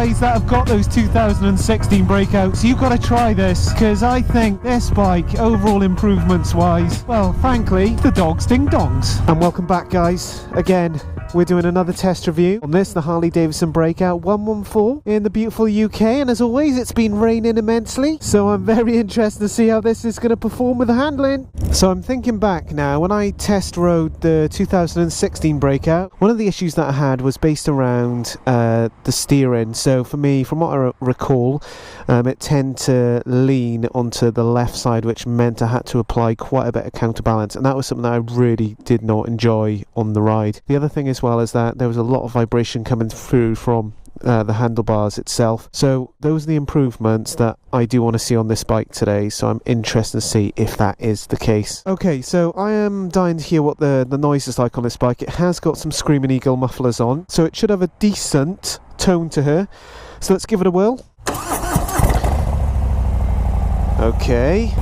guys that have got those 2016 breakouts, you've got to try this, because I think this bike, overall improvements wise, well, frankly, the dogs ding dongs. And welcome back, guys. Again, we're doing another test review on this, the Harley Davidson Breakout 114 in the beautiful UK, and as always it's been raining immensely, so I'm very interested to see how this is going to perform with the handling. So I'm thinking back now, when I test rode the 2016 Breakout, one of the issues that I had was based around the steering. So for me, from what I recall, it tended to lean onto the left side, which meant I had to apply quite a bit of counterbalance, and that was something that I really did not enjoy on the ride. The other thing as well is that there was a lot of vibration coming through from the handlebars itself. So those are the improvements that I do want to see on this bike today, so I'm interested to see if that is the case. Okay, so I am dying to hear what the noise is like on this bike. It has got some Screaming Eagle mufflers on, so it should have a decent tone to her. So let's give it a whirl. Okay,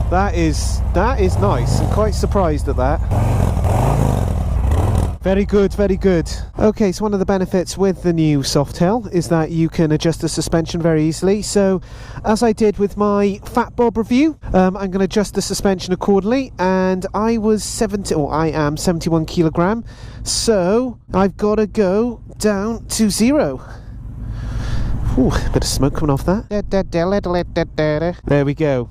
that is nice. I'm quite surprised at that. Very good, very good. Okay, so one of the benefits with the new Softail is that you can adjust the suspension very easily. So, as I did with my Fat Bob review, I'm going to adjust the suspension accordingly. And I am 71 kilogram, so I've got to go down to 0. Ooh, bit of smoke coming off that. There we go,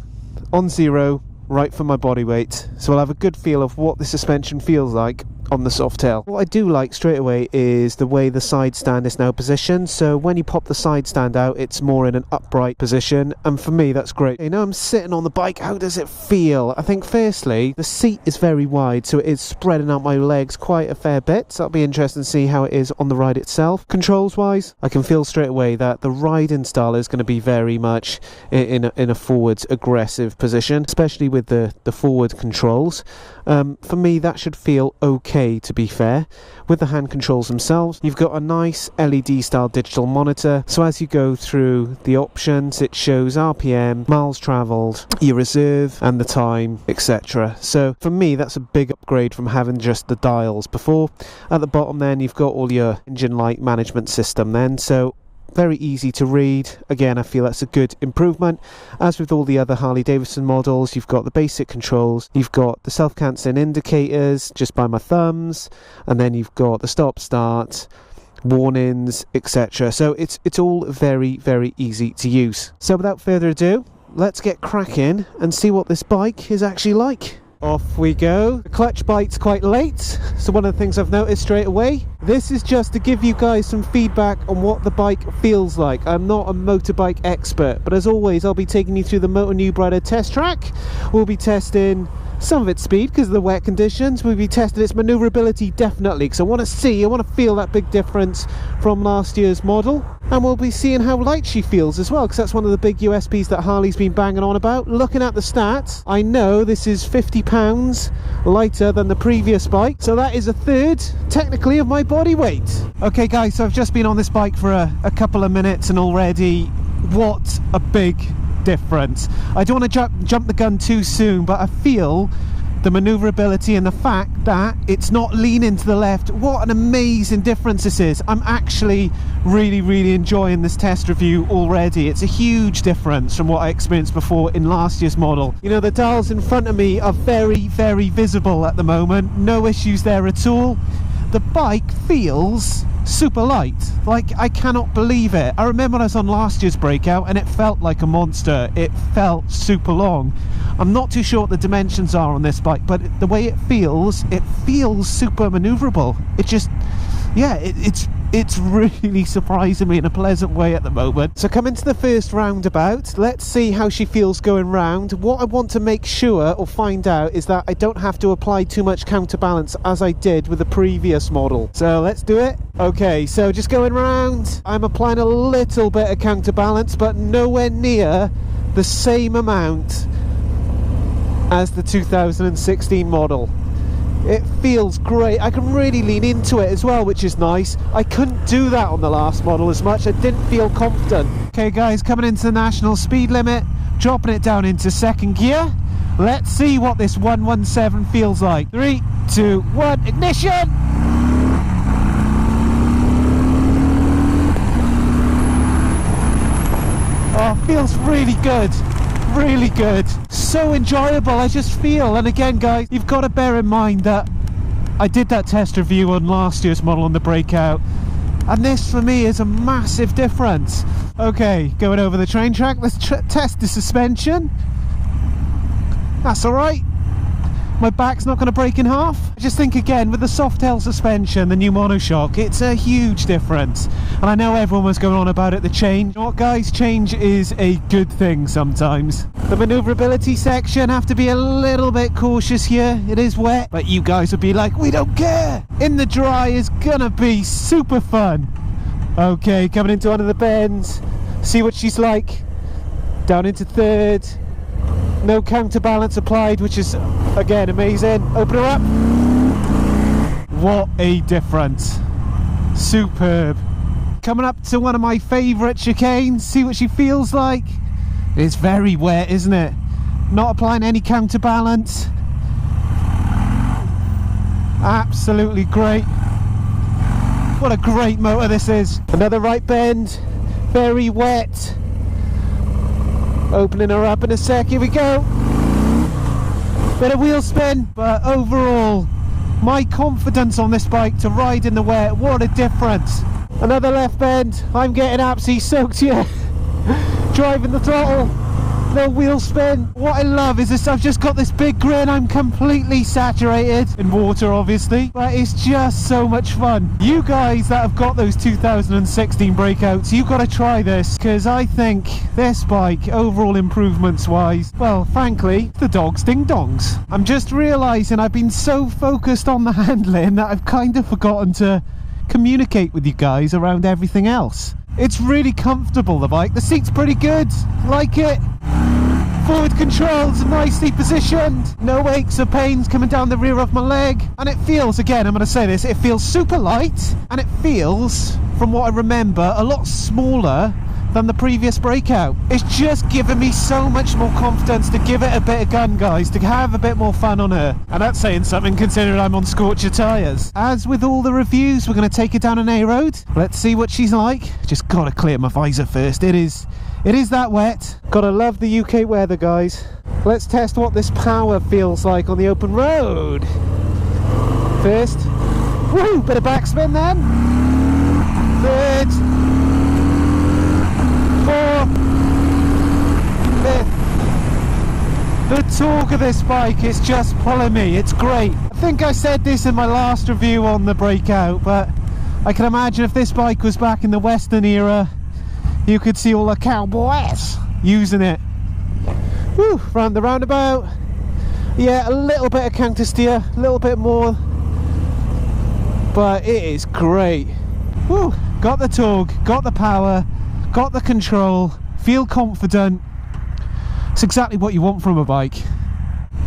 on 0, right for my body weight. So I'll have a good feel of what the suspension feels like on the Softail. What I do like straight away is the way the side stand is now positioned. So when you pop the side stand out, it's more in an upright position, and for me that's great. You know, I'm sitting on the bike, how does it feel? I think firstly, the seat is very wide, so it is spreading out my legs quite a fair bit, so that'll be interesting to see how it is on the ride itself. Controls wise, I can feel straight away that the riding style is going to be very much in a forwards aggressive position, especially with the forward controls. For me that should feel okay, to be fair. With the hand controls themselves, you've got a nice LED style digital monitor, so as you go through the options it shows RPM, miles travelled, your reserve and the time, etc. So for me that's a big upgrade from having just the dials before. At the bottom then you've got all your engine light management system then, so very easy to read. Again, I feel that's a good improvement. As with all the other Harley Davidson models, you've got the basic controls, you've got the self-cancelling indicators just by my thumbs, and then you've got the stop start, warnings, etc. So it's all very, very easy to use. So without further ado, let's get cracking and see what this bike is actually like. Off we go. The clutch bite's quite late, so one of the things I've noticed straight away, this is just to give you guys some feedback on what the bike feels like. I'm not a motorbike expert, but as always I'll be taking you through the Moto New Brider test track. We'll be testing some of its speed because of the wet conditions. We'll be testing its manoeuvrability definitely, because I want to feel that big difference from last year's model. And we'll be seeing how light she feels as well, because that's one of the big USPs that Harley's been banging on about. Looking at the stats, I know this is 50 pounds lighter than the previous bike, so that is a third technically of my body weight. Okay guys, so I've just been on this bike for a couple of minutes, and already what a big difference. I don't want to jump the gun too soon, but I feel the manoeuvrability and the fact that it's not leaning to the left, what an amazing difference this is. I'm actually really enjoying this test review already. It's a huge difference from what I experienced before in last year's model. You know, the dials in front of me are very visible at the moment, no issues there at all. The bike feels super light, like I cannot believe it. I remember when I was on last year's Breakout and it felt like a monster. It felt super long. I'm not too sure what the dimensions are on this bike, but the way it feels super maneuverable. It just, yeah, it's really surprising me in a pleasant way at the moment. So coming to the first roundabout, let's see how she feels going round. What I want to make sure or find out is that I don't have to apply too much counterbalance as I did with the previous model. So let's do it. Okay, so just going round, I'm applying a little bit of counterbalance, but nowhere near the same amount as the 2016 model. It feels great. I can really lean into it as well, which is nice. I couldn't do that on the last model as much. I didn't feel confident. Okay guys, coming into the national speed limit, dropping it down into second gear. Let's see what this 117 feels like. 3, 2, 1, ignition! feels really good. Really good. So enjoyable, I just feel. And again, guys, you've got to bear in mind that I did that test review on last year's model on the Breakout, and this for me is a massive difference. Okay, going over the train track, let's test the suspension. That's alright. My back's not going to break in half. I just think again with the Softail suspension, the new monoshock, it's a huge difference. And I know everyone was going on about it, the change. You know what, guys, change is a good thing sometimes. The manoeuvrability section, have to be a little bit cautious here. It is wet, but you guys would be like, we don't care. In the dry is gonna be super fun. Okay, coming into one of the bends. See what she's like. Down into third. No counterbalance applied, which is again amazing. Open her up. What a difference. Superb. Coming up to one of my favourite chicanes. See what she feels like. It's very wet, isn't it? Not applying any counterbalance. Absolutely great. What a great motor this is. Another right bend. Very wet. Opening her up in a sec, here we go. Bit of wheel spin, but overall, my confidence on this bike to ride in the wet, what a difference. Another left bend, I'm getting absolutely soaked here. Driving the throttle, no wheel spin. What I love is this, I've just got this big grin, I'm completely saturated in water obviously, but it's just so much fun. You guys that have got those 2016 Breakouts, you've got to try this, because I think this bike, overall improvements wise, well frankly, the dog's ding dongs. I'm just realising I've been so focused on the handling that I've kind of forgotten to communicate with you guys around everything else. It's really comfortable, the bike. The seat's pretty good, like it. Forward controls nicely positioned. No aches or pains coming down the rear of my leg. And it feels, again, I'm going to say this, it feels super light. And it feels, from what I remember, a lot smaller than the previous Breakout. It's just given me so much more confidence to give it a bit of gun, guys, to have a bit more fun on her. And that's saying something considering I'm on Scorcher tyres. As with all the reviews, we're going to take her down an A road. Let's see what she's like. Just got to clear my visor first. It is that wet. Gotta love the UK weather, guys. Let's test what this power feels like on the open road. First, woo, bit of backspin then. Third, fourth, fifth. The torque of this bike is just pulling me. It's great. I think I said this in my last review on the Breakout, but I can imagine if this bike was back in the Western era, you could see all the cowboys using it. Woo, round the roundabout. Yeah, a little bit of counter steer, a little bit more, but it is great. Woo, got the torque, got the power, got the control, feel confident. It's exactly what you want from a bike.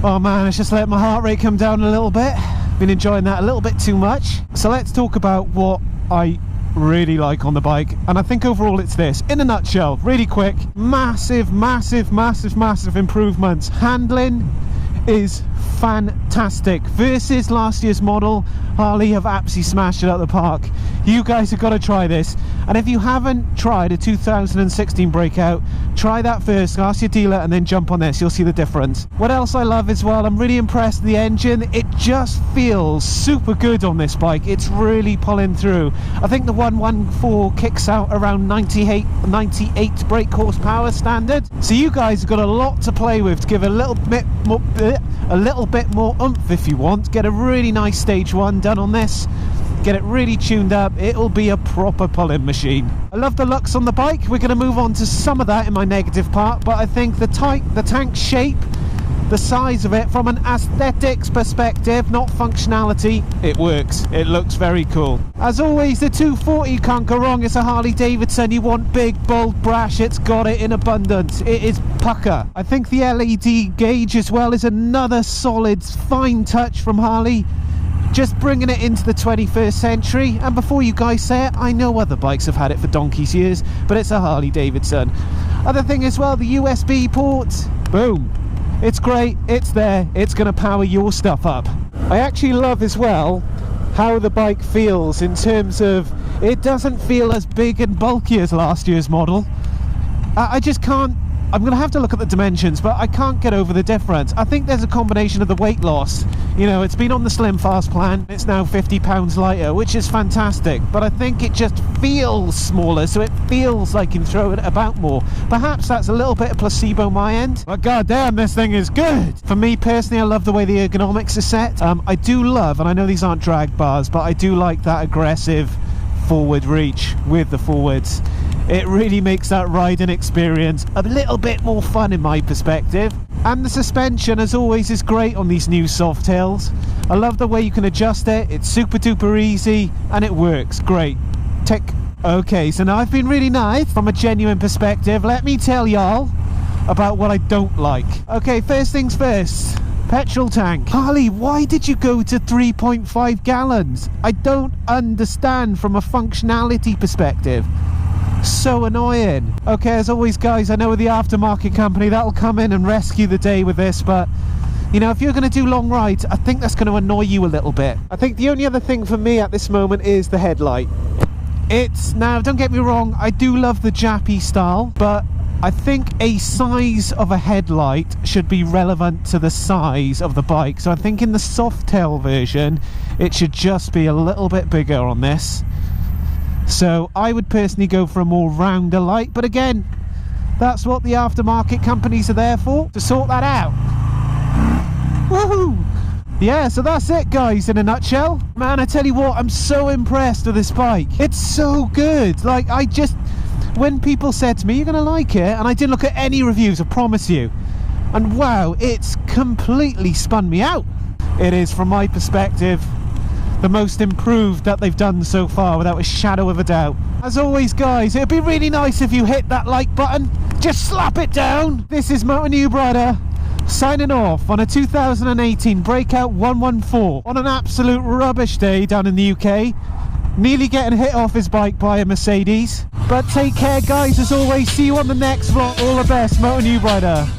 Oh man, it's just let my heart rate come down a little bit. Been enjoying that a little bit too much. So let's talk about what I really like on the bike, and I think overall it's this in a nutshell, really quick. Massive improvements. Handling is fantastic versus last year's model. Harley have absolutely smashed it out of the park. You guys have got to try this, and if you haven't tried a 2016 Breakout, try that first, ask your dealer, and then jump on this. You'll see the difference. What else I love as well, I'm really impressed with the engine. It just feels super good on this bike. It's really pulling through. I think the 114 kicks out around 98 brake horsepower standard, so you guys have got a lot to play with to give a little bit more oomph if you want. Get a really nice stage one done on this, get it really tuned up. It'll be a proper pulling machine. I love the looks on the bike. We're going to move on to some of that in my negative part, but I think the tank shape, the size of it from an aesthetics perspective, not functionality, it works. It looks very cool. As always, the 240 can't go wrong. It's a Harley Davidson. You want big, bold, brash, it's got it in abundance. It is pucker. I think the LED gauge as well is another solid, fine touch from Harley. Just bringing it into the 21st century. And before you guys say it, I know other bikes have had it for donkey's years, but it's a Harley Davidson. Other thing as well, the USB port, boom. It's great, it's there, it's going to power your stuff up. I actually love as well how the bike feels in terms of, it doesn't feel as big and bulky as last year's model. I just can't. I'm going to have to look at the dimensions, but I can't get over the difference. I think there's a combination of the weight loss. You know, it's been on the Slim Fast plan. It's now 50 pounds lighter, which is fantastic. But I think it just feels smaller, so it feels like you can throw it about more. Perhaps that's a little bit of placebo my end. But goddamn, this thing is good. For me personally, I love the way the ergonomics is set. I do love, and I know these aren't drag bars, but I do like that aggressive forward reach with the forwards. It really makes that riding experience a little bit more fun in my perspective. And the suspension, as always, is great on these new Softails. I love the way you can adjust it. It's super duper easy and it works great. Tick. Okay, so now I've been really nice from a genuine perspective. Let me tell y'all about what I don't like. Okay, first things first. Petrol tank. Harley, why did you go to 3.5 gallons? I don't understand from a functionality perspective. So annoying. Okay, as always guys, I know with the aftermarket company that'll come in and rescue the day with this, but you know, if you're going to do long rides, I think that's going to annoy you a little bit. I think the only other thing for me at this moment is the headlight. Now, don't get me wrong, I do love the Jappy style, but I think a size of a headlight should be relevant to the size of the bike. So I think in the Softail version, it should just be a little bit bigger on this. So I would personally go for a more rounder light, but again, that's what the aftermarket companies are there for, to sort that out. Woohoo! Yeah, so that's it guys, in a nutshell. Man, I tell you what, I'm so impressed with this bike. It's so good. Like, when people said to me, you're gonna like it, and I didn't look at any reviews, I promise you, and wow, it's completely spun me out. It is, from my perspective, the most improved that they've done so far, without a shadow of a doubt. As always guys, it'd be really nice if you hit that like button. Just slap it down. This is Motor New Brother signing off on a 2018 Breakout 114 on an absolute rubbish day down in the UK, nearly getting hit off his bike by a Mercedes. But take care guys, as always, see you on the next vlog. All the best, Motor New Brother.